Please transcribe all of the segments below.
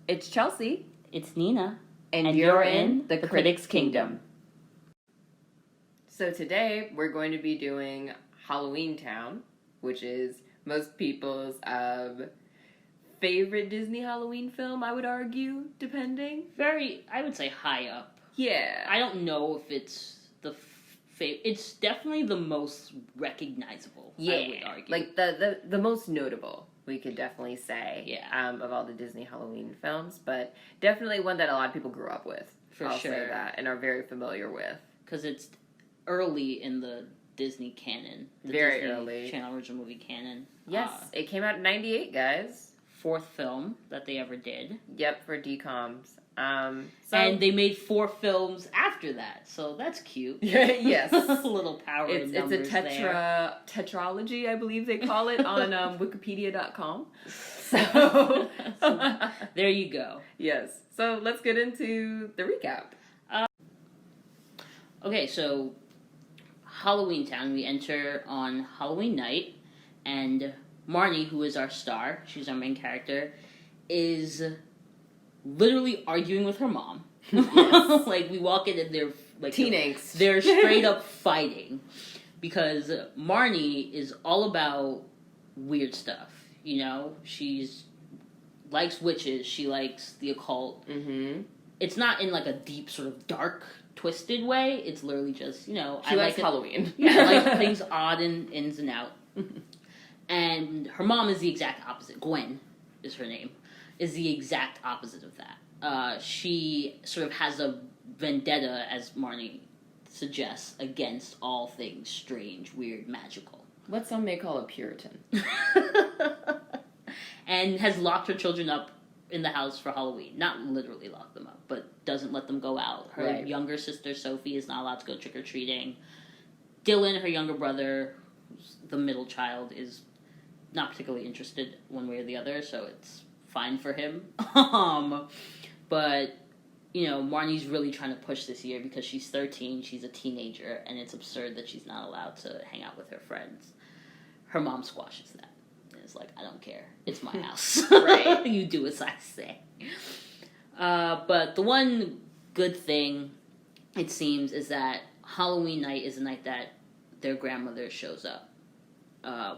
It's Chelsea. It's Nina. And you're in the Critics' Kingdom. So today we're going to be doing Halloweentown, which is most people's favorite Disney Halloween film, I would argue, depending. I would say high up. Yeah. I don't know if it's the it's definitely the most recognizable, I would argue. Like the most notable, we could definitely say, yeah. Of all the Disney Halloween films, but definitely one that a lot of people grew up with. I'll say that, and are very familiar with. Because it's early in the Disney canon. The very Disney early. Channel original movie canon. Yes, it came out in 98, guys. Fourth film that they ever did. Yep, for DComs. And they made 4 films after that, so that's cute. Yes. A little power in numbers. It's a tetralogy, I believe they call it, on Wikipedia.com. So there you go. Yes. So let's get into the recap. Okay, so Halloweentown, we enter on Halloween night, and Marnie, who is our star, she's our main character, is literally arguing with her mom. Yes. Like, we walk in and they're like teen angst. They're straight up fighting because Marnie is all about weird stuff. You know, she's likes witches. She likes the occult. Mm-hmm. It's not in like a deep sort of dark, twisted way. It's literally just, you know, she likes Halloween. Yeah, I like things odd and ins and out. And her mom is the exact opposite. Gwen is her name. Is the exact opposite of that. She sort of has a vendetta, as Marnie suggests, against all things strange, weird, magical. What some may call a Puritan. And has locked her children up in the house for Halloween. Not literally locked them up, but doesn't let them go out. Her younger sister, Sophie, is not allowed to go trick-or-treating. Dylan, her younger brother, the middle child, is not particularly interested one way or the other, so it's fine for him. But, you know, Marnie's really trying to push this year because she's 13, she's a teenager, and it's absurd that she's not allowed to hang out with her friends. Her mom squashes that. And it's like, I don't care. It's my house. Right. You do as I say. But the one good thing, it seems, is that Halloween night is the night that their grandmother shows up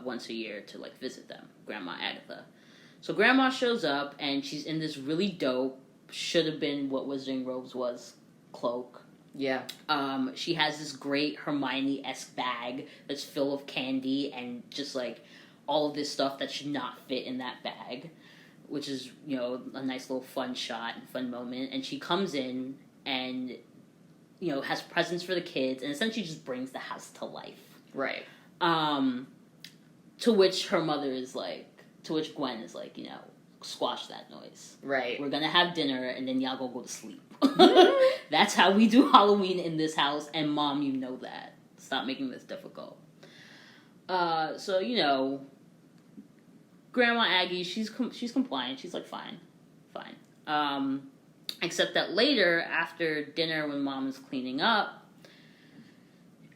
once a year to, like, visit them, Grandma Agatha. So Grandma shows up, and she's in this really dope, should have been what Wizarding Robes was, cloak. Yeah. She has this great Hermione-esque bag that's full of candy and just, like, all of this stuff that should not fit in that bag, which is, you know, a nice little fun shot and fun moment. And she comes in and, you know, has presents for the kids and essentially just brings the house to life. Right. To which her mother is like, to which Gwen is like, you know, squash that noise. Right. We're gonna have dinner and then y'all go to sleep. That's how we do Halloween in this house, and Mom, you know that. Stop making this difficult. So, you know, Grandma Aggie, she's compliant. She's like, fine. Except that later, after dinner when Mom is cleaning up,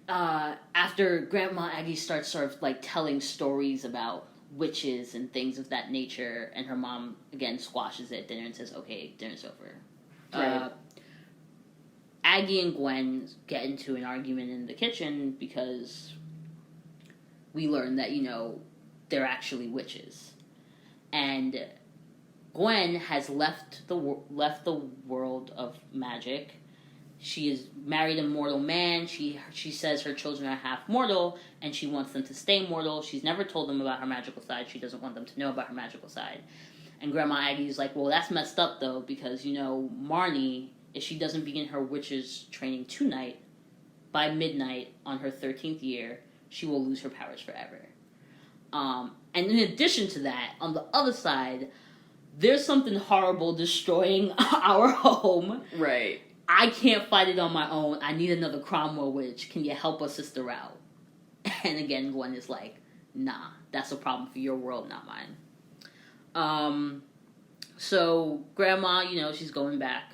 after Grandma Aggie starts sort of like telling stories about witches and things of that nature, and her mom again squashes it at dinner and says, okay, dinner's over. Right. Aggie and Gwen get into an argument in the kitchen because we learn that, you know, they're actually witches. And Gwen has left the world of magic. She is married a mortal man. She says her children are half mortal, and she wants them to stay mortal. She's never told them about her magical side. She doesn't want them to know about her magical side. And Grandma Aggie's like, well, that's messed up, though, because, you know, Marnie, if she doesn't begin her witches training tonight, by midnight on her 13th year, she will lose her powers forever. And in addition to that, on the other side, there's something horrible destroying our home. Right. I can't fight it on my own. I need another Cromwell witch. Can you help a sister out? And again, Gwen is like, nah, that's a problem for your world, not mine. So Grandma, you know, she's going back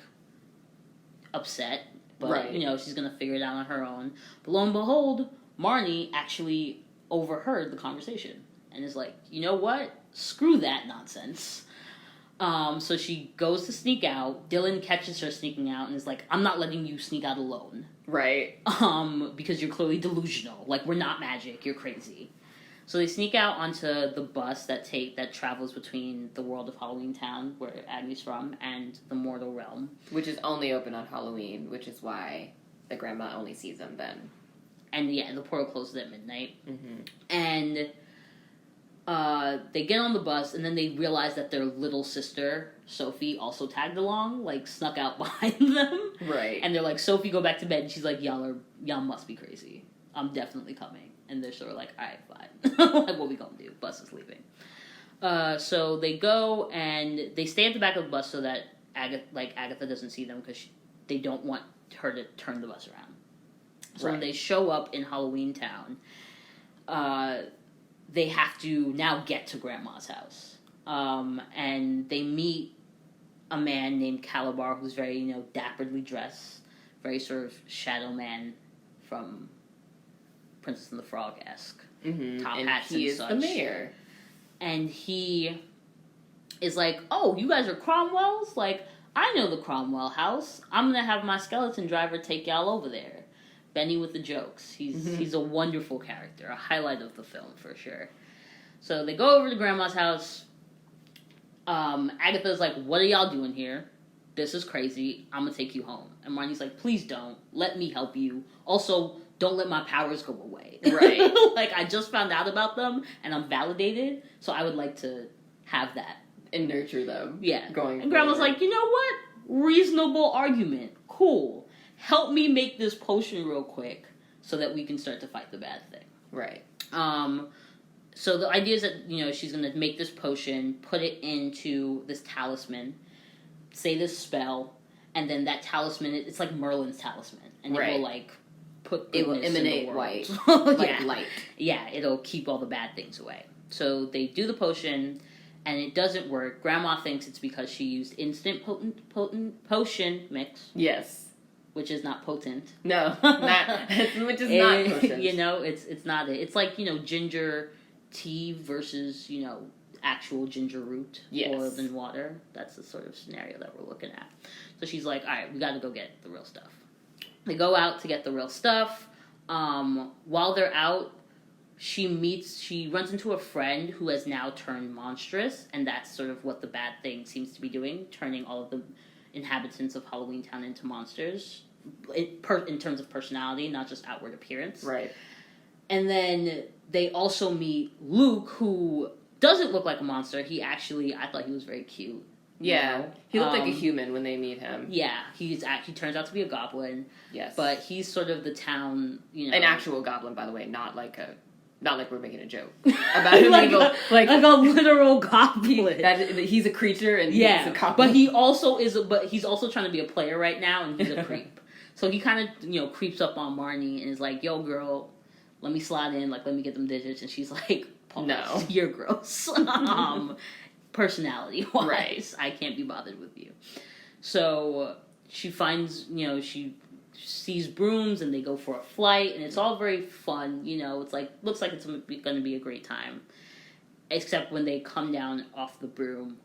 upset, but, you know, she's going to figure it out on her own. But lo and behold, Marnie actually overheard the conversation and is like, you know what? Screw that nonsense. So she goes to sneak out. Dylan catches her sneaking out and is like, I'm not letting you sneak out alone. Right. Because you're clearly delusional. Like, we're not magic. You're crazy. So they sneak out onto the bus that travels between the world of Halloweentown, where Agne's from, and the mortal realm. Which is only open on Halloween, which is why the grandma only sees them then. And yeah, the portal closes at midnight. Mm-hmm. And they get on the bus, and then they realize that their little sister, Sophie, also tagged along, like, snuck out behind them. Right. And they're like, Sophie, go back to bed. And she's like, y'all must be crazy. I'm definitely coming. And they're sort of like, alright, fine. Like, what we gonna do? Bus is leaving. So they go, and they stay at the back of the bus so that Agatha doesn't see them, because they don't want her to turn the bus around. So when they show up in Halloweentown, they have to now get to Grandma's house. And they meet a man named Calabar, who's very, dapperly dressed. Very sort of shadow man from Princess and the Frog-esque. Mm-hmm. Top and hats he and is such. the mayor. And he is like, oh, you guys are Cromwells? Like, I know the Cromwell house. I'm going to have my skeleton driver take y'all over there. Benny with the jokes. He's a wonderful character. A highlight of the film, for sure. So they go over to Grandma's house. Agatha's like, what are y'all doing here? This is crazy. I'm going to take you home. And Marnie's like, please don't. Let me help you. Also, don't let my powers go away. Right. Like, I just found out about them, and I'm validated, so I would like to have that. And nurture them. Yeah. Going and Grandma's forward. like, you know what? Reasonable argument. Cool. Help me make this potion real quick so that we can start to fight the bad thing. Right. So the idea is that, she's going to make this potion, put it into this talisman, say this spell, and then that talisman, it's like Merlin's talisman. And right. it will, like, it will emanate in the white. like Like light. Yeah, it'll keep all the bad things away. So they do the potion, and it doesn't work. Grandma thinks it's because she used instant potent potion mix. Yes. Which is not potent. No, which is not potent. It's not it. It's like, ginger tea versus, actual ginger root boiled in water. That's the sort of scenario that we're looking at. So she's like, all right, we got to go get the real stuff. They go out to get the real stuff. While they're out, she runs into a friend who has now turned monstrous, and that's sort of what the bad thing seems to be doing, turning all of the inhabitants of Halloweentown into monsters, in terms of personality, not just outward appearance. Right. And then they also meet Luke, who doesn't look like a monster. I thought he was very cute. Yeah, he looked like a human when they meet him. Yeah, he turns out to be a goblin. Yes, but he's sort of the town, an actual goblin, by the way, not like we're making a joke about him. like a literal goblin. He's a creature and he's a goblin. But he also but he's also trying to be a player right now, and he's a creep. So he kind of creeps up on Marnie and is like, "Yo, girl, let me slide in. Like, let me get them digits." And she's like, "No, you're gross." Personality-wise, right. I can't be bothered with you. So she finds, she sees brooms and they go for a flight, and it's all very fun. It's like, looks like it's going to be a great time. Except when they come down off the broom,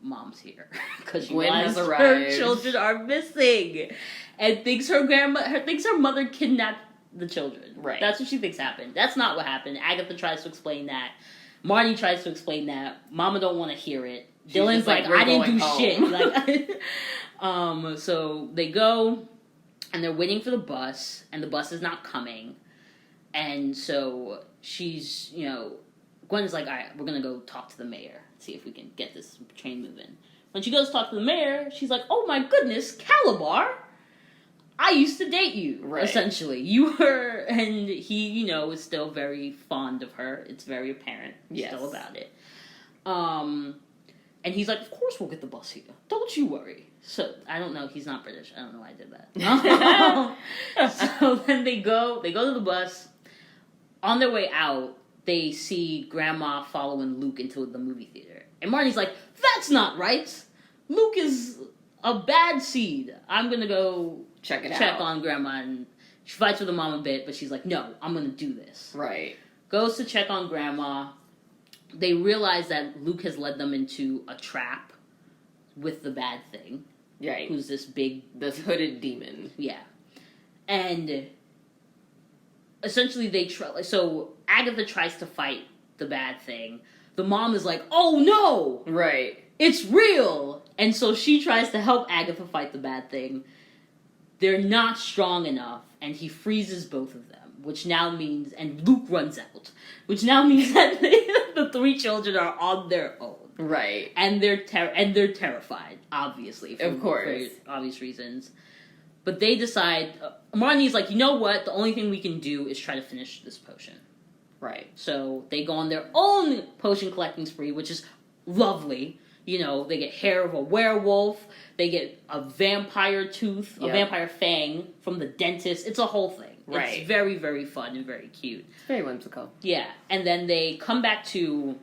Mom's here because she realizes her children are missing, and thinks her mother kidnapped the children. Right. That's what she thinks happened. That's not what happened. Agatha tries to explain that. Marnie tries to explain that. Mama don't want to hear it. Dylan's like, I didn't do shit. So they go, and they're waiting for the bus, and the bus is not coming. And so she's, Gwen's like, all right, we're going to go talk to the mayor, see if we can get this train moving. When she goes to talk to the mayor, she's like, oh my goodness, Calabar, I used to date you, essentially. You were, and he, is still very fond of her. It's very apparent still about it. And he's like, of course we'll get the bus here. Don't you worry. So, I don't know. He's not British. I don't know why I did that. So then they go to the bus. On their way out, they see Grandma following Luke into the movie theater. And Marnie's like, that's not right. Luke is a bad seed. I'm going to go check on Grandma. And she fights with her mom a bit, but she's like, no, I'm going to do this. Right. Goes to check on Grandma. They realize that Luke has led them into a trap with the bad thing. Right. Who's this hooded demon. Yeah. And essentially they try, so Agatha tries to fight the bad thing. The mom is like, oh no! Right. It's real! And so she tries to help Agatha fight the bad thing. They're not strong enough, and he freezes both of them, which now means, and Luke runs out, which now means that the three children are on their own. Right. And they're terrified, obviously. For of course. very obvious reasons. But they decide, Marnie's like, you know what, the only thing we can do is try to finish this potion. Right. So they go on their own potion collecting spree, which is lovely. You know, they get hair of a werewolf, they get a vampire tooth, a vampire fang from the dentist. It's a whole thing. Right. It's very, very fun and very cute. It's very whimsical. Yeah. And then they come back to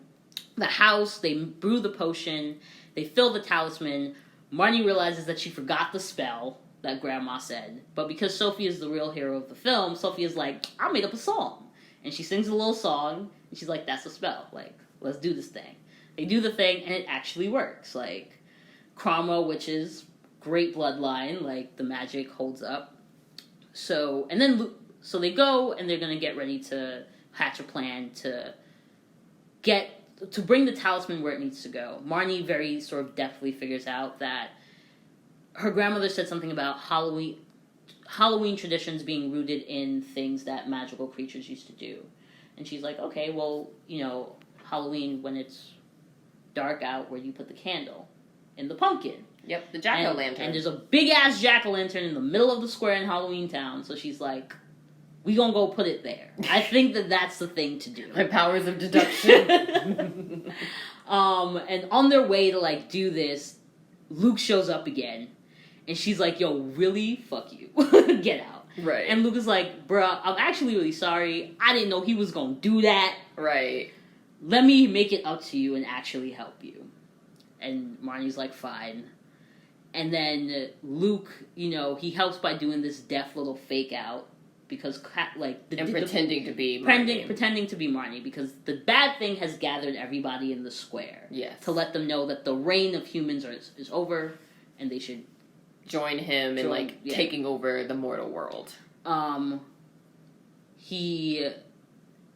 the house, they brew the potion, they fill the talisman. Marnie realizes that she forgot the spell that Grandma said. But because Sophie is the real hero of the film, Sophia's like, I made up a song. And she sings a little song, and she's like, that's a spell. Like, let's do this thing. They do the thing, and it actually works. Like, Cromwell witches, great bloodline. Like, the magic holds up. So, and then, so they go, and they're gonna get ready to hatch a plan to bring the talisman where it needs to go. Marnie very sort of deftly figures out that her grandmother said something about Halloween traditions being rooted in things that magical creatures used to do. And she's like, okay, well, you know, Halloween, when it's dark out, where do you put the candle? In the pumpkin. Yep, the jack-o'-lantern. And there's a big-ass jack-o'-lantern in the middle of the square in Halloweentown, so she's like, we gonna go put it there. I think that that's the thing to do. My powers of deduction. And on their way to, like, do this, Luke shows up again. And she's like, yo, really? Fuck you. Get out. Right. And Luke is like, bruh, I'm actually really sorry. I didn't know he was gonna do that. Right. Let me make it up to you and actually help you. And Marnie's like, fine. And then Luke, you know, he helps by doing this deaf little fake out. Because, like... pretending to be Marnie. Pretending to be Marnie. Because the bad thing has gathered everybody in the square. Yes. To let them know that the reign of humans is over. And they should... join him in, like, taking over the mortal world. And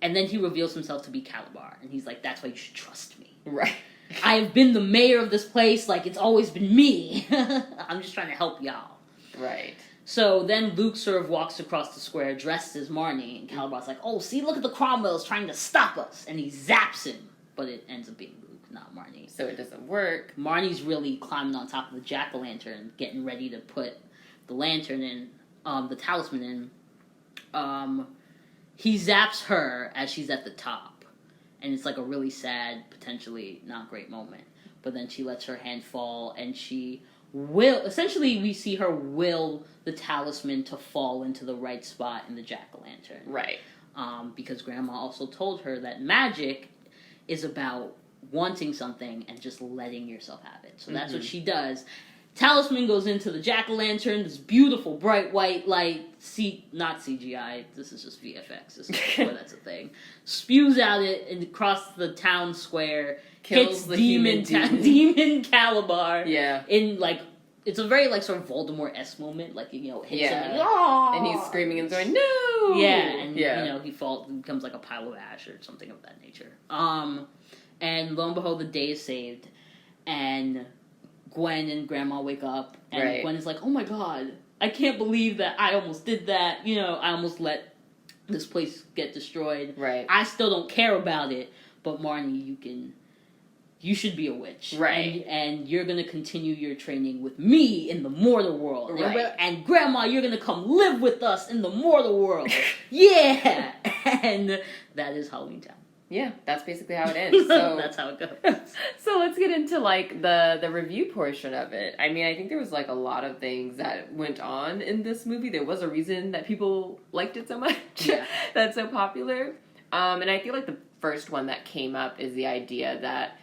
then he reveals himself to be Calabar. And he's like, that's why you should trust me. Right. I've been the mayor of this place, like, it's always been me. I'm just trying to help y'all. Right. So then Luke sort of walks across the square dressed as Marnie, and Calabar's like, oh, see, look at the Cromwells trying to stop us. And he zaps him. But it ends up being Luke, not Marnie. So it doesn't work. Marnie's really climbing on top of the jack-o'-lantern, getting ready to put the lantern in, the talisman in. He zaps her as she's at the top. And it's like a really sad, potentially not great moment. But then she lets her hand fall, and she essentially we see her will the talisman to fall into the right spot in the jack-o'-lantern. Right. Because Grandma also told her that magic is about wanting something and just letting yourself have it. So that's what she does. Talisman goes into the jack-o'-lantern, this beautiful bright white light, not CGI, this is just VFX, this is where that's a thing, spews out it and across the town square, kills hits the demon Calabar. Yeah. In, like, it's a very, like, sort of Voldemort-esque moment, like, you know, hits him, like, oh! And he's screaming and going, no! Yeah, and, you know, he becomes like a pile of ash or something of that nature. And lo and behold, the day is saved, and Gwen and Grandma wake up, and Gwen is like, oh my god, I can't believe that I almost did that, you know, I almost let this place get destroyed. Right. I still don't care about it, but Marnie, you should be a witch. Right. And you're gonna continue your training with me in the mortal world. Right. And Grandma, you're gonna come live with us in the mortal world. Yeah! And that is Halloweentown. Yeah, that's basically how it ends. So that's how it goes. So let's get into, like, the review portion of it. I mean, I think there was, like, a lot of things that went on in this movie. There was a reason that people liked it so much. Yeah. That's so popular. And I feel like the first one that came up is the idea that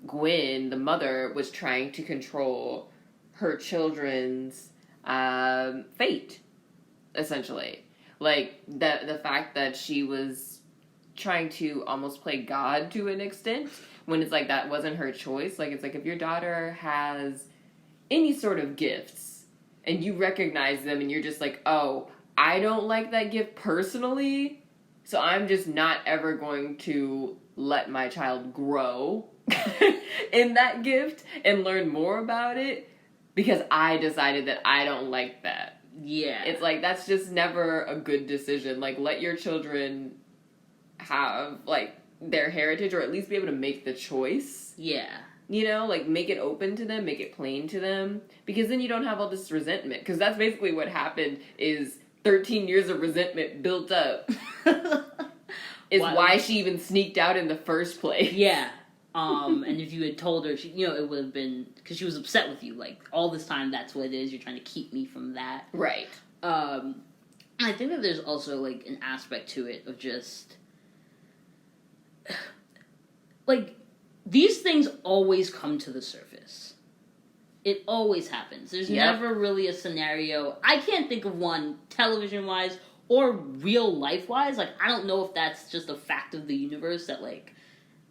Gwen, the mother, was trying to control her children's fate, essentially. Like, the fact that she was trying to almost play God to an extent, when it's like that wasn't her choice. Like, it's like if your daughter has any sort of gifts, and you recognize them, and you're just like, oh, I don't like that gift personally, so I'm just not ever going to let my child grow in that gift and learn more about it because I decided that I don't like that. Yeah. It's like, that's just never a good decision. Like, let your children have, like, their heritage, or at least be able to make the choice. Yeah. You know, like, make it open to them, make it plain to them, because then you don't have all this resentment, because that's basically what happened, is 13 years of resentment built up. Is why she even sneaked out in the first place. Yeah. And if you had told her, she, it would have been, because she was upset with you, like, all this time, that's what it is, you're trying to keep me from that. Right. I think that there's also, like, an aspect to it of just, like, these things always come to the surface. It always happens. There's never really a scenario, I can't think of one, television-wise, or real life-wise. Like, I don't know if that's just a fact of the universe that, like,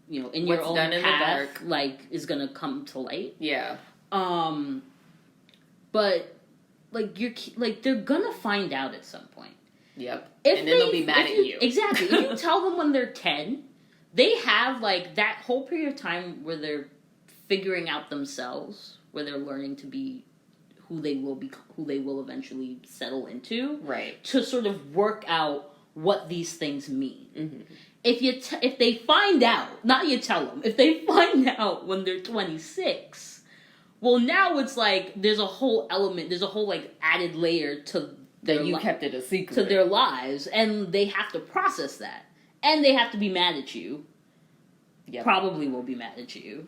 in your own path, like, is gonna come to light. Yeah. But, like, they're gonna find out at some point. Yep. And then they'll be mad at you. Exactly. If you tell them when they're 10, they have, like, that whole period of time where they're figuring out themselves, where they're learning to be who they will eventually settle into. Right. To sort of work out what these things mean. Mm-hmm. If they find out, not you tell them, if they find out when they're 26, well, now it's like there's a whole element, there's a whole, like, added layer to that you kept it a secret to their lives, and they have to process that, and they have to be mad at you. Yep. Probably will be mad at you,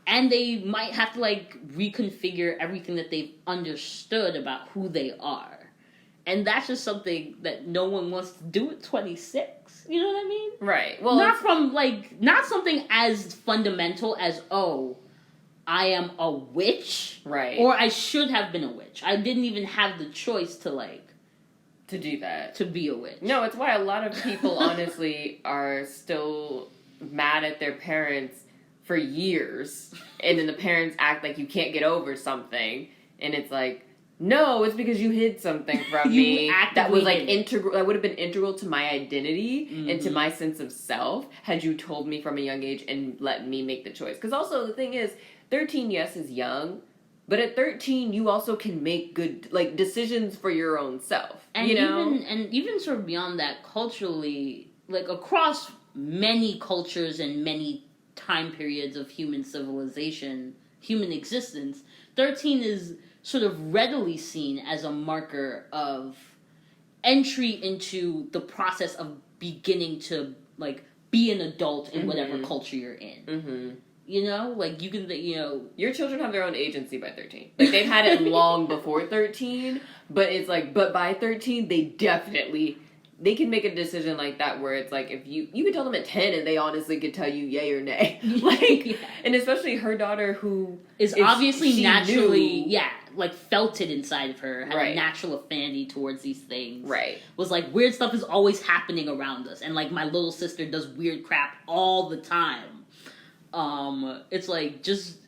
and they might have to, like, reconfigure everything that they've understood about who they are. And that's just something that no one wants to do at 26. You know what I mean? Right. Well, not something as fundamental as, oh, I am a witch. Right. Or I should have been a witch. I didn't even have the choice to do that. To be a witch. No, it's why a lot of people, honestly, are still mad at their parents for years. And then the parents act like you can't get over something. And it's like, no, it's because you hid something from me that was, like, integral. That would have been integral to my identity and to my sense of self had you told me from a young age and let me make the choice. Because also the thing is, 13, yes, is young, but at 13 you also can make good, like, decisions for your own self. And even sort of beyond that, culturally, like, across many cultures and many time periods of human civilization, human existence, 13 is sort of readily seen as a marker of entry into the process of beginning to, like, be an adult in whatever culture you're in. Mm-hmm. Like, you can, your children have their own agency by 13. Like, they've had it long before 13, but it's like, but by 13, they can make a decision like that where it's like, if you can tell them at 10 and they honestly could tell you yay or nay. Like, and especially her daughter, who is obviously naturally, like, felt it inside of her, had a natural affinity towards these things. Right. Was like, weird stuff is always happening around us. And, like, my little sister does weird crap all the time. It's like, just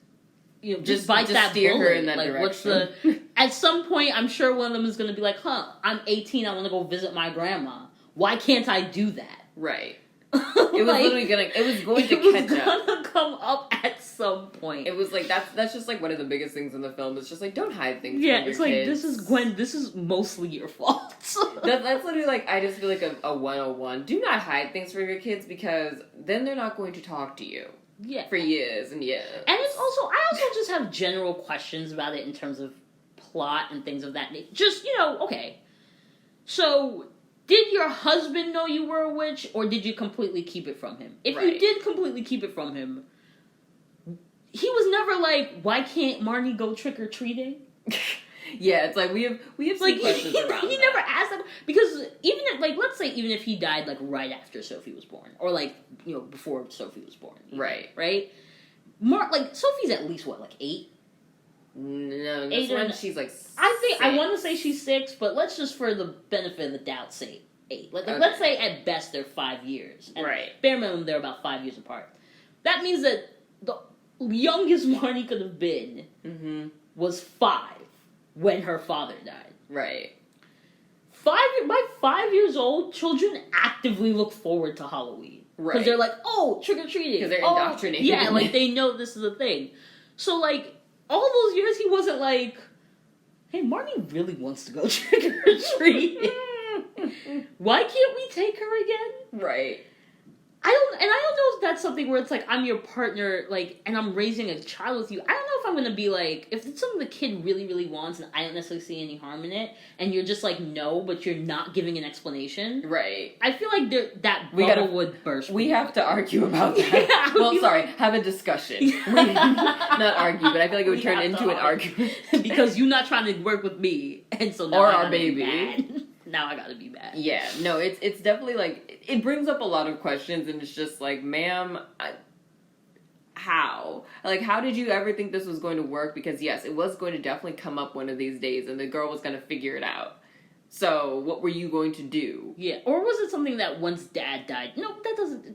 bite that steer bullet. Her in that like, direction. At some point, I'm sure one of them is going to be like, I'm 18, I want to go visit my grandma. Why can't I do that? Right. It was literally going to come up at some point. It was like, that's just, like, one of the biggest things in the film. It's just like, don't hide things from your kids. Yeah, it's like, this is Gwen, this is mostly your fault. That's literally, like, I just feel like a 101. Do not hide things from your kids, because then they're not going to talk to you. Yeah. For years and years. And it's also, I also just have general questions about it in terms of plot and things of that nature. Just, okay. So, did your husband know you were a witch, or did you completely keep it from him? If you did completely keep it from him, he was never like, why can't Marnie go trick-or-treating? Yeah, it's like, we have some like, questions around he never asked that, because even if, like, let's say even if he died, like, right after Sophie was born, or, like, before Sophie was born. Right? Like, Sophie's at least, what, like, 8? No, that's when she's, like, 6. I want to say she's 6, but let's just, for the benefit of the doubt, say 8. Let's say at best they're 5 years. And bare minimum, they're about 5 years apart. That means that the youngest Marnie could have been was 5 when her father died. Right. By 5 years old, children actively look forward to Halloween. Right. Because they're like, oh, trick-or-treating. Because they're indoctrinated. Yeah, like, they know this is a thing. So, like, all those years he wasn't like, hey, Marnie really wants to go trick-or-treating. Why can't we take her again? Right. I don't know if that's something where it's like, I'm your partner, like, and I'm raising a child with you. I don't know if I'm gonna be like, if it's something the kid really, really wants and I don't necessarily see any harm in it, and you're just like, no, but you're not giving an explanation. Right. I feel like that bubble would burst. We have to argue about that. Yeah, well, sorry, have a discussion. Not argue, but I feel like it would turn into an argument. Because you're not trying to work with me, and so now or I our gotta be baby. mad. Now I gotta be mad. Yeah, no, it's definitely like, it brings up a lot of questions, and it's just like, ma'am, how? Like, how did you ever think this was going to work? Because yes, it was going to definitely come up one of these days, and the girl was going to figure it out. So, what were you going to do? Yeah, or was it something that once Dad died? No,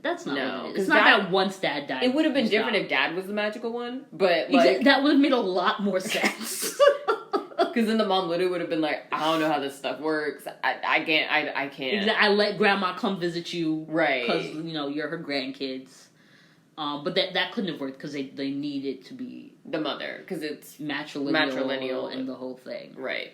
that's not what it is. It's Dad, not that once Dad died. It would have been different if Dad was the magical one, but like... that would have made a lot more sense. Because then the mom literally would have been like, I don't know how this stuff works. I can't. I let Grandma come visit you. Right. Because, you're her grandkids. But that couldn't have worked because they need it to be... The mother, because it's... Matrilineal and the whole thing. Right.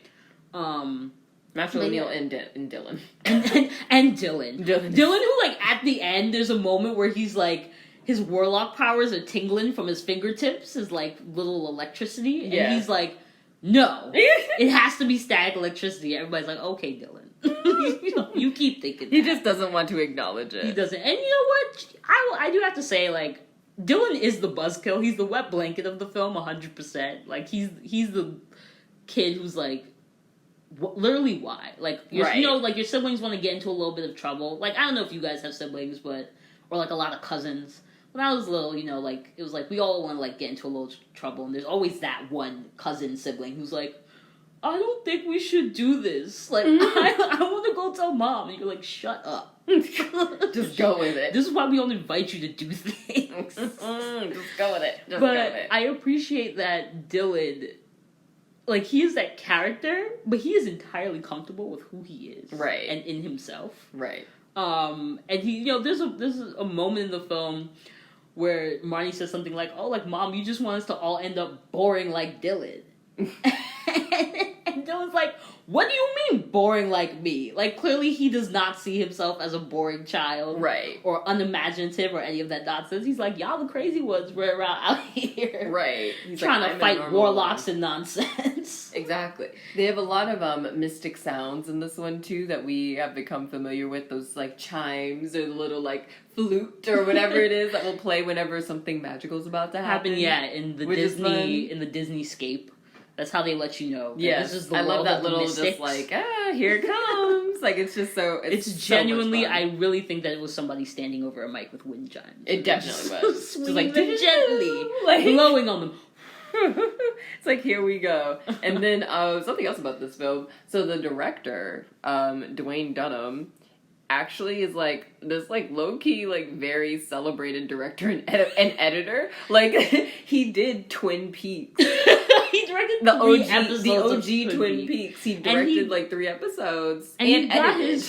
Matrilineal and Dylan. and Dylan. Dylan, who, like, at the end, there's a moment where he's, like... His warlock powers are tingling from his fingertips, his, like, little electricity. And he's like... No, it has to be static electricity. Everybody's like, okay, Dylan. You keep thinking that. He just doesn't want to acknowledge it. He doesn't. And you know what? I do have to say, like, Dylan is the buzzkill. He's the wet blanket of the film, 100%. Like, he's the kid who's like, literally why? Like, right. Like, your siblings want to get into a little bit of trouble. Like, I don't know if you guys have siblings, or like a lot of cousins. When I was little, like, it was like, we all want to, like, get into a little trouble, and there's always that one cousin sibling who's like, I don't think we should do this. Like, I want to go tell Mom. And you're like, shut up. Just go with it. This is why we don't invite you to do things. Just go with it. Just but go with it. I appreciate that Dylan, like, he is that character, but he is entirely comfortable with who he is. Right. And in himself. Right. And he, there's a moment in the film where Marnie says something like, oh, like, Mom, you just want us to all end up boring like Dylan. And Dylan's like, what do you mean boring like me? Like, clearly he does not see himself as a boring child. Right. Or unimaginative or any of that nonsense. He's like, y'all the crazy ones we're around out here. Right. He's trying to fight warlocks and nonsense. Exactly. They have a lot of mystic sounds in this one, too, that we have become familiar with. Those, like, chimes or the little, like, flute or whatever it is that will play whenever something magical is about to happen. Yeah, in the Disneyscape. That's how they let you know. Yeah, this is the I love that little just like, here it comes. Like, it's just so... It's genuinely, so much fun. I really think that it was somebody standing over a mic with wind chimes. It definitely was. Just like, gently, like, blowing on them. It's like, here we go. And then, something else about this film. So the director, Dwayne Dunham, actually is like this like low-key like very celebrated director and editor. Like, he did Twin Peaks. He directed the OG Twin Peaks. He directed like 3 episodes and edited.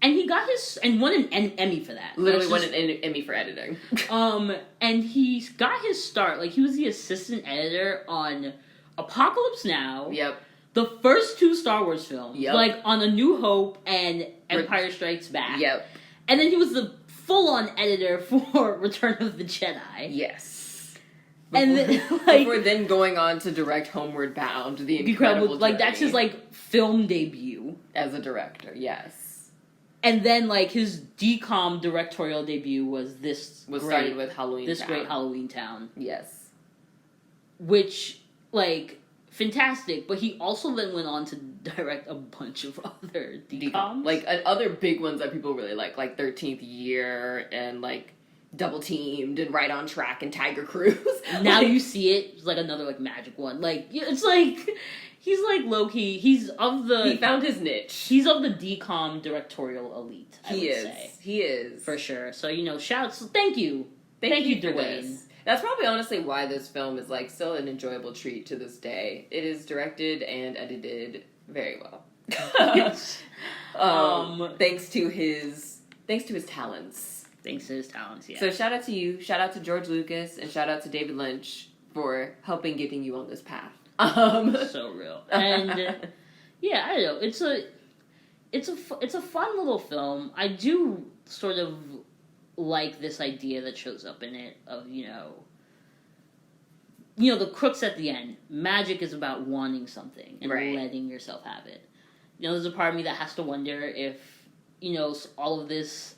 He got his and won an Emmy for that. Literally won an Emmy for editing. And he got his start. Like, he was the assistant editor on Apocalypse Now. Yep. The first 2 Star Wars films. Yep. Like, on A New Hope and Empire Strikes Back. Yep. And then he was the full-on editor for Return of the Jedi. Yes. And then, like, before then going on to direct Homeward Bound, the incredible like, that's his, like, film debut. As a director, yes. And then, like, his DCOM directorial debut was started with Halloweentown. This great Halloweentown. Yes. Which, like, fantastic, but he also then went on to direct a bunch of other DCOMs. Like, other big ones that people really like 13th Year and, like, Double Teamed and Right on Track and Tiger Cruise. Now you see it, it's like another, like, magic one. Like, it's like, he's, like, low-key, he found his niche. He's of the DCOM directorial elite, I would say. He is. For sure. So, shouts, thank you. Thank you, Dwayne. That's probably honestly why this film is like still an enjoyable treat to this day. It is directed and edited very well. Thanks to his talents. Thanks to his talents, yeah. So shout out to you, shout out to George Lucas, and shout out to David Lynch for helping getting you on this path. So real. And yeah, I don't know. It's a fun little film. I do sort of like this idea that shows up in it of, the crooks at the end. Magic is about wanting something and letting yourself have it. There's a part of me that has to wonder if, all of this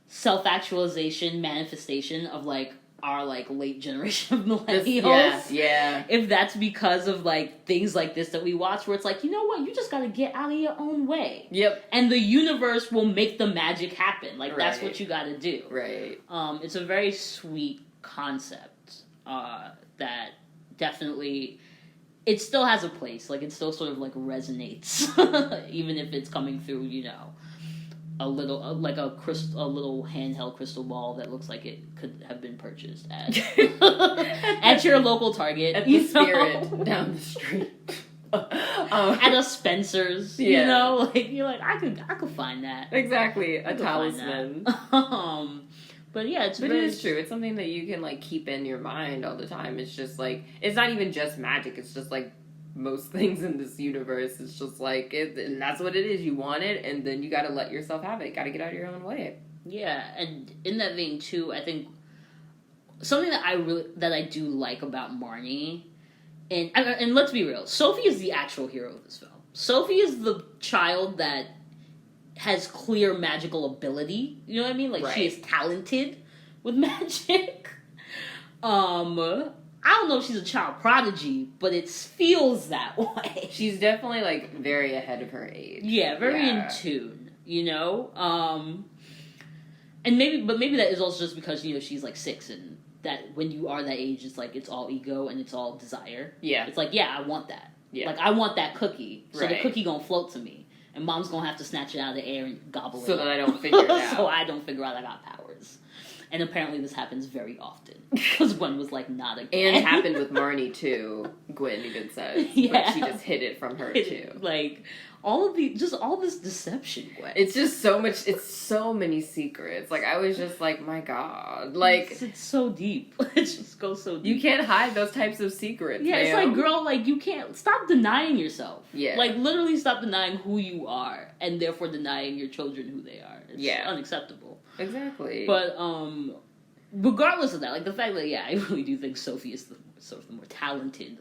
self-actualization manifestation of, like, our, like, late generation of millennials. Yeah. If that's because of, like, things like this that we watch where it's like, you know what, you just gotta get out of your own way. Yep. And the universe will make the magic happen. Like, that's what you gotta do. Right. It's a very sweet concept that definitely... It still has a place. Like, it still sort of, like, resonates. Even if it's coming through, a little little handheld crystal ball that looks like it could have been purchased at at your local Target, at the Spirit down the street, at a Spencer's. Like you're like I could find that exactly a talisman. But yeah, it is true. It's something that you can like keep in your mind all the time. It's just like it's not even just magic. It's just like most things in this universe. It's just like and that's what it is. You want it, and then you got to let yourself have it. Got to get out of your own way. Yeah, and in that vein too, I think something that I do like about Marnie, and let's be real, Sophie is the actual hero of this film. Sophie is the child that has clear magical ability. You know what I mean? Like she is talented with magic. I don't know if she's a child prodigy, but it feels that way. She's definitely, like, very ahead of her age. Yeah, very in tune, And maybe that is also just because, she's, like, 6, and that when you are that age, it's, like, it's all ego and it's all desire. Yeah. It's like, yeah, I want that. Yeah. Like, I want that cookie, so the cookie gonna float to me, and mom's gonna have to snatch it out of the air and gobble it so up. that I don't figure it out. So I don't figure out I got powers. And apparently this happens very often. Because Gwen was like, not again. And it happened with Marnie, too, Gwen even says. Yeah. But she just hid it from her, too. Like, all this deception, Gwen. It's just so much, it's so many secrets. Like, I was just like, my God. Like... It's so deep. It just goes so deep. You can't hide those types of secrets, Yeah, it's like, girl, like, you can't... Stop denying yourself. Yeah. Like, literally stop denying who you are, and therefore denying your children who they are. It's unacceptable. Exactly. But, regardless of that, like, the fact that, I really do think Sophie is the more talented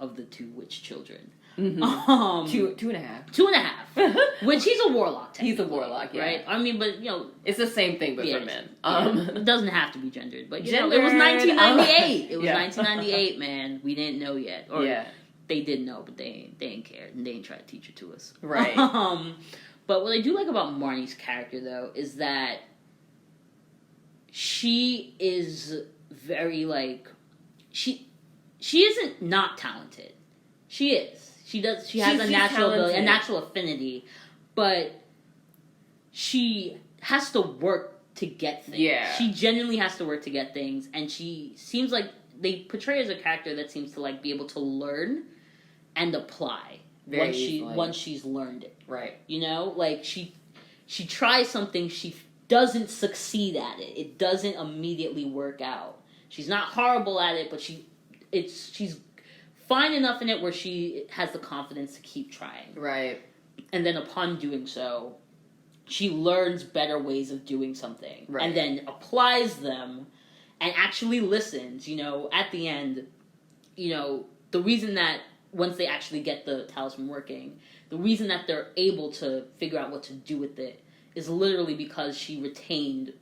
of the two witch children. Mm-hmm. Two and a half. 2.5. Which he's a warlock, He's a warlock, right? I mean, but, it's the same thing, but for men. It doesn't have to be gendered, but, it was 1998. It was 1998, man. We didn't know yet. Or they did know, but they ain't cared, and they ain't tried to teach it to us. Right. But what I do like about Marnie's character, though, is that she is very, like, she isn't not talented. She is. She has a natural ability, a natural affinity, but she has to work to get things. Yeah. She genuinely has to work to get things, and she seems like they portray her as a character that seems to, like, be able to learn and apply once she's learned it. Right. Like, she tries something, she doesn't succeed at it. It doesn't immediately work out. She's not horrible at it, but she's fine enough in it where she has the confidence to keep trying. Right. And then upon doing so, she learns better ways of doing something. Right. And then applies them and actually listens. At the end, the reason that once they actually get the talisman working, the reason that they're able to figure out what to do with it is literally because she retained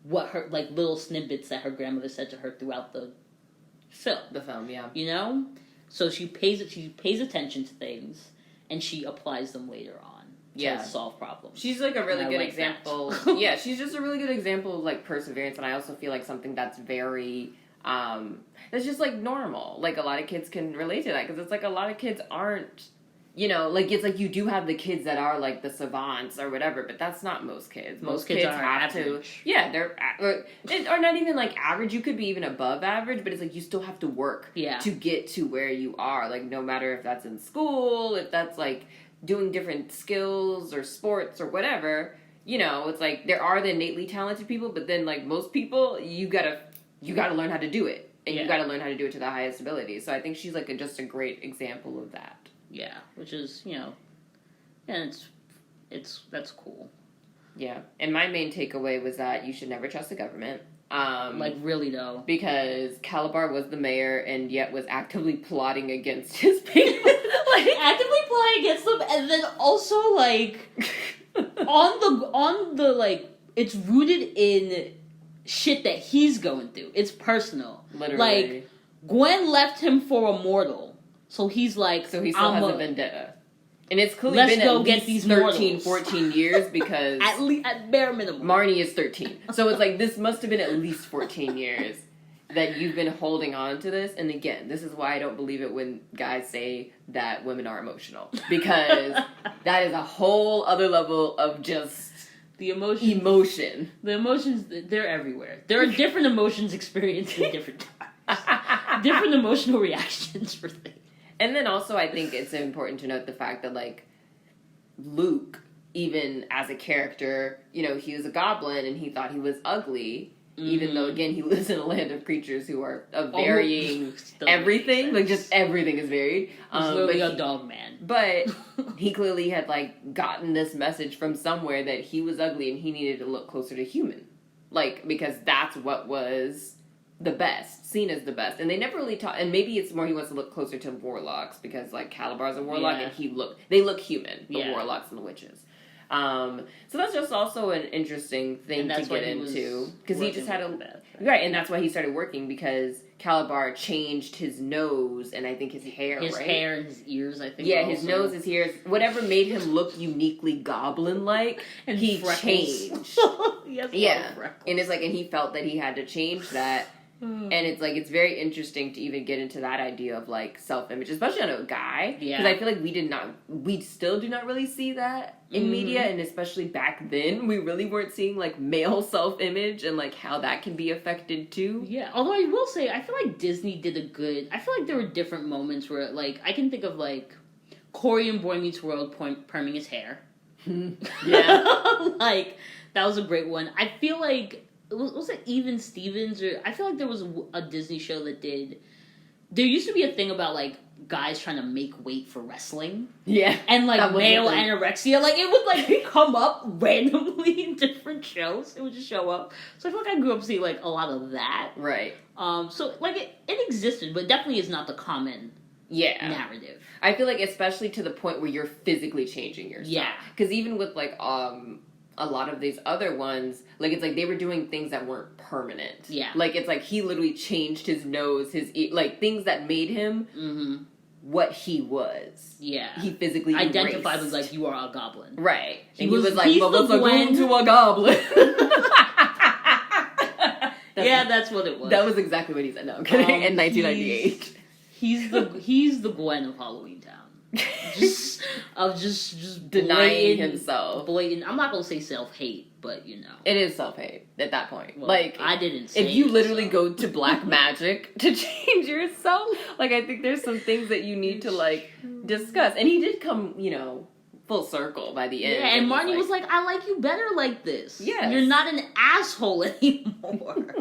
what her, like, little snippets that her grandmother said to her throughout the film. The film, yeah. So she pays attention to things, and she applies them later on to solve problems. She's, like, a really good example. Yeah, she's just a really good example of, like, perseverance, and I also feel like something that's very... that's just, like, normal. Like, a lot of kids can relate to that, because it's, like, a lot of kids aren't you know, like, it's like you do have the kids that are, like, the savants or whatever, but that's not most kids. Most kids are have average. to... Yeah, they're... Or not even, like, average. You could be even above average, but it's like you still have to work to get to where you are. Like, no matter if that's in school, if that's, like, doing different skills or sports or whatever, you know, it's like there are the innately talented people, but then, like, most people, you gotta learn how to do it. And you gotta learn how to do it to the highest ability. So I think she's, like, just a great example of that. Yeah, which is, you know, and that's cool. Yeah, and my main takeaway was that you should never trust the government. Like, really, though. Because Calabar was the mayor and yet was actively plotting against his people. Like, actively plotting against them, and then also, like, on the, like, it's rooted in shit that he's going through. It's personal. Literally. Like, Gwen left him for a mortal. So he's like... So he still has a vendetta. And it's clearly Let's been go at get least these 13, mortals. 14 years because... at bare minimum. Marnie is 13. So it's like, this must have been at least 14 years that you've been holding on to this. And again, this is why I don't believe it when guys say that women are emotional. Because that is a whole other level of just... The emotion. The emotions, they're everywhere. There are different emotions experienced at different times. Different emotional reactions for things. And then also, I think it's important to note the fact that, like, Luke, even as a character, you know, he was a goblin and he thought he was ugly, even though, again, he lives in a land of creatures who are of varying everything. Like, just everything is varied. He's literally a dog man. But he clearly had, like, gotten this message from somewhere that he was ugly and he needed to look closer to human. Like, because that's what was... the best, seen as the best, and they never really talk. And maybe it's more he wants to look closer to warlocks because like Calabar's a warlock, and they look human, the warlocks and the witches. So that's just also an interesting thing to get into because he just had right, and that's why he started working because Calabar changed his nose and I think his hair, hair and his ears. I think his nose, his ears, whatever made him look uniquely goblin-like, and he changed. And it's like, and he felt that he had to change that. And it's like, it's very interesting to even get into that idea of like self-image, especially on a guy. Because I feel like we still do not really see that in media, and especially back then, we really weren't seeing like male self-image and like how that can be affected too. Yeah, although I will say, I feel like Disney did a good, I feel like there were different moments where like, I can think of like Corey in Boy Meets World perming his hair. Yeah. Like, that was a great one. I feel like, was it Even Stevens? Or I feel like there was a Disney show that did... There used to be a thing about, like, guys trying to make weight for wrestling. Yeah. And, like, male anorexia. Like, it would, like, come up randomly in different shows. It would just show up. So I feel like I grew up seeing, like, a lot of that. Right. So, like, it existed, but definitely is not the common narrative. I feel like especially to the point where you're physically changing yourself. Yeah. Because even with, like, a lot of these other ones, like, it's like they were doing things that weren't permanent. Yeah. Like, it's like he literally changed his nose, like, things that made him what he was. Yeah. He physically identified with, like, you are a goblin. Right. He and was like, well, let's go into a goblin. That's what it was. That was exactly what he said. No, I'm kidding. In 1998. He's the Gwen of Halloweentown. Just denying himself. Blatant. I'm not gonna say self-hate, but you know, it is self-hate at that point. Well, like, I didn't say if you literally go to black magic to change yourself, like, I think there's some things that you need to like discuss. And he did come, you know, full circle by the end. Yeah, and Marnie was like, I like you better like this. Yes. You're not an asshole anymore.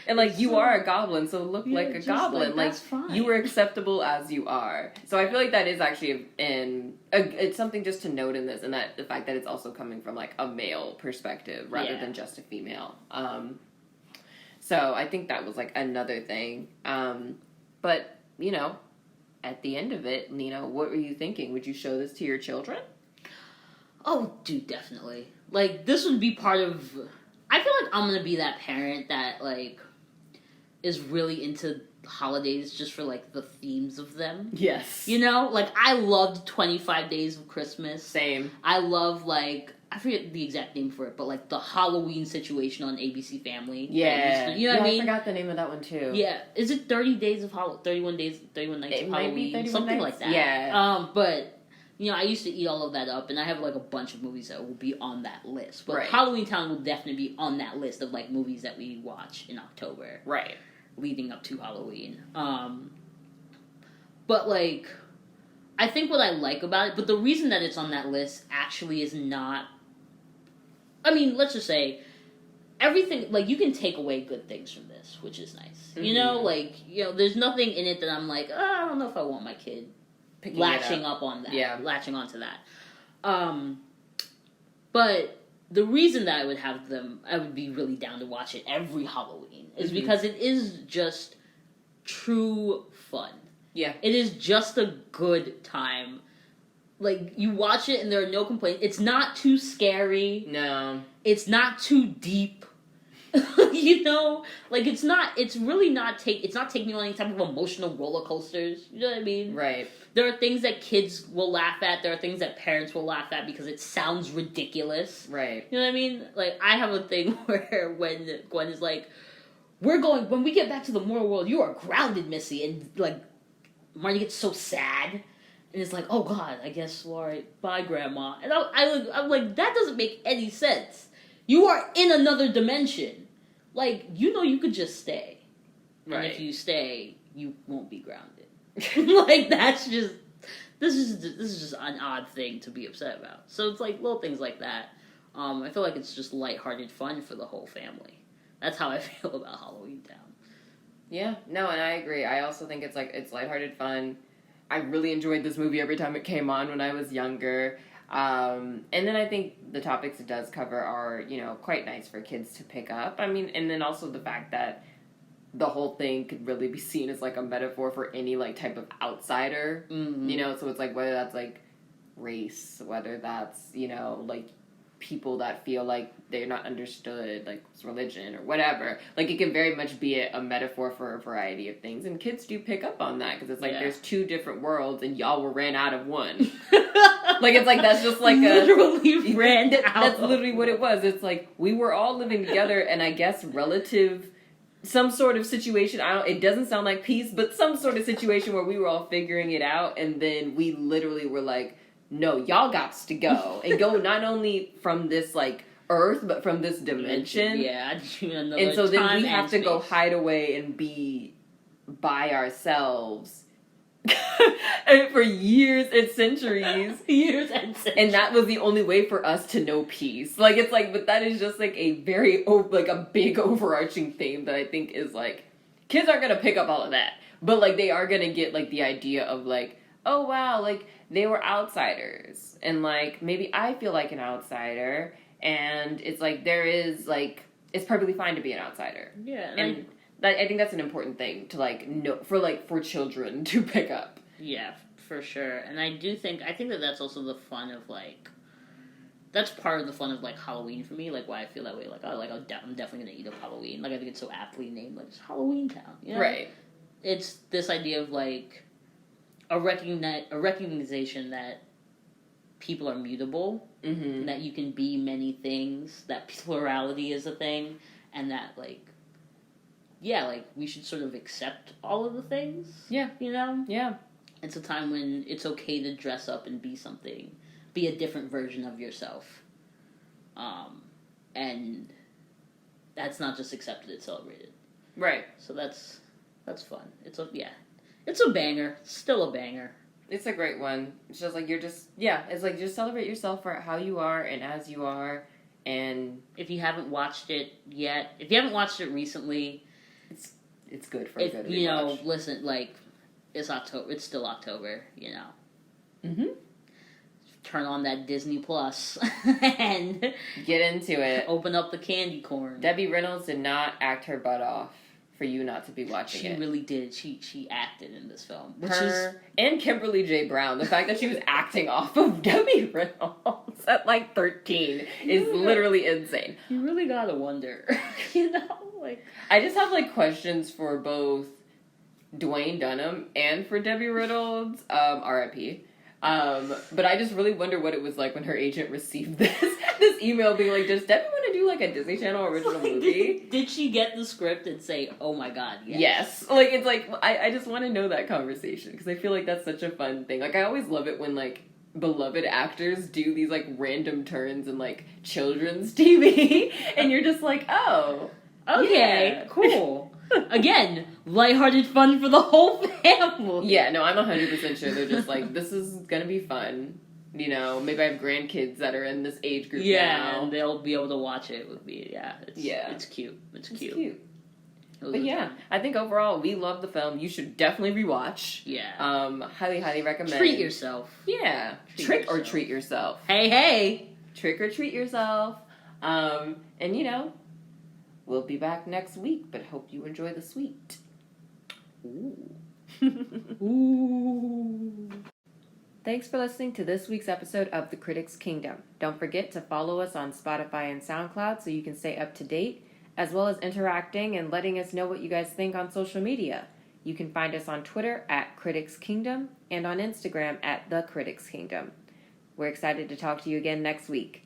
And, like, you are a goblin, so look like a goblin. Like, fine. You were acceptable as you are. So I feel like that is actually it's something just to note in this, and that the fact that it's also coming from, like, a male perspective rather than just a female. So I think that was, like, another thing. But, you know, at the end of it, you know, what were you thinking? Would you show this to your children? Oh, dude, definitely. Like, this would be part of... I feel like I'm gonna be that parent that, like, is really into holidays just for, like, the themes of them. Yes. You know? Like, I loved 25 Days of Christmas. Same. I love, like... I forget the exact name for it, but, like, the Halloween situation on ABC Family. Yeah. You know what I mean? I forgot the name of that one, too. Yeah. Is it 30 Days of 31 Nights of Halloween? Might be 31 Something nights. like that. Yeah. But I used to eat all of that up, and I have, like, a bunch of movies that will be on that list. But Right. Halloweentown will definitely be on that list of, like, movies that we watch in October. Right. Leading up to Halloween. But, like, I think what I like about it, but the reason that it's on that list actually is not... I mean, let's just say, everything, like, you can take away good things from this, which is nice. Mm-hmm. You know, like, there's nothing in it that I'm like, I don't know if I want my kid latching up on that. Yeah. Latching onto that. But the reason that I would be really down to watch it every Halloween is because it is just true fun. Yeah. It is just a good time. Like, you watch it and there are no complaints. It's not too scary. No. It's not too deep. Like, it's not taking you on any type of emotional roller coasters. You know what I mean? Right. There are things that kids will laugh at. There are things that parents will laugh at because it sounds ridiculous. Right. You know what I mean? Like, I have a thing where when Gwen is like, when we get back to the moral world, you are grounded, Missy. And, like, Marnie gets so sad. And it's like, oh, God, I guess, all right, bye, Grandma. And I'm like, that doesn't make any sense. You are in another dimension. Like, you could just stay. Right. And if you stay, you won't be grounded. Like, this is just an odd thing to be upset about. So it's like little things like that. I feel like it's just lighthearted fun for the whole family. That's how I feel about Halloweentown. Yeah, no, and I agree. I also think it's lighthearted fun. I really enjoyed this movie every time it came on when I was younger. And then I think the topics it does cover are, quite nice for kids to pick up. I mean, and then also the fact that the whole thing could really be seen as, like, a metaphor for any, like, type of outsider. Mm-hmm. So it's, like, whether that's, like, race, whether that's, like, people that feel like they're not understood, like religion or whatever. Like, it can very much be a metaphor for a variety of things, and kids do pick up on that because it's like there's two different worlds and y'all ran out of one. Like, it's like that's just like literally ran out. That's literally what it was. It's like we were all living together, and I guess relative some sort of situation. It doesn't sound like peace, but some sort of situation where we were all figuring it out, and then we literally were like, no, y'all gots to go. And go not only from this, like, earth, but from this dimension. Yeah. And so then we have to go hide away and be by ourselves for years and centuries. And that was the only way for us to know peace. Like, it's like, but that is just, like, a very, like, a big overarching theme that I think is, like, kids aren't gonna pick up all of that. But, like, they are gonna get, like, the idea of, like, oh, wow, like, they were outsiders, and, like, maybe I feel like an outsider, and it's, like, there is, like, it's perfectly fine to be an outsider. Yeah. And I think that's an important thing to, like, know, for children to pick up. Yeah, for sure. And I think that that's also the fun of, like, that's part of the fun of, like, Halloween for me, like, why I feel that way, like, oh, like, I'm definitely gonna eat up Halloween. Like, I think it's so aptly named, like, it's Halloweentown, you know? Right. It's this idea of, like, a recognition that people are mutable, Mm-hmm. that you can be many things, that plurality is a thing, and that, like, we should sort of accept all of the things. Yeah. Yeah. It's a time when it's okay to dress up and be something, be a different version of yourself. And that's not just accepted, it's celebrated. Right. So that's fun. It's a banger. Still a banger. It's a great one. It's just like it's like just celebrate yourself for how you are and as you are. And if you haven't watched it yet, if you haven't watched it recently, it's good for a good rewatch. Listen, like, it's October. It's still October. Mm-hmm. Turn on that Disney Plus and get into it. Open up the candy corn. Debbie Reynolds did not act her butt off for you not to be watching it. She really did. She acted in this film. And Kimberly J. Brown. The fact that she was acting off of Debbie Reynolds at, like, 13 is literally insane. You really gotta wonder. Like, I just have, like, questions for both Dwayne Dunham and for Debbie Reynolds. R.I.P. But I just really wonder what it was like when her agent received this email being like, does Debbie want to do, like, a Disney Channel original movie? Did she get the script and say, oh my god, yes? Yes. Like, it's like, I just want to know that conversation, because I feel like that's such a fun thing. Like, I always love it when, like, beloved actors do these like random turns in like children's TV, and you're just like, oh, Okay, yeah. cool. Again, lighthearted fun for the whole family. Yeah, no, I'm 100% sure they're just like, this is gonna be fun. You know, maybe I have grandkids that are in this age group now. And they'll be able to watch it with me. Yeah, it's cute. It's cute. But yeah, I think overall we love the film. You should definitely rewatch. Yeah. Highly recommend. Treat yourself. Yeah. Trick or treat yourself. Hey. Trick or treat yourself. And you know, we'll be back next week, but hope you enjoy the sweet. Ooh. Ooh. Thanks for listening to this week's episode of The Critics Kingdom. Don't forget to follow us on Spotify and SoundCloud so you can stay up to date, as well as interacting and letting us know what you guys think on social media. You can find us on Twitter at Critics Kingdom and on Instagram at The Critics Kingdom. We're excited to talk to you again next week.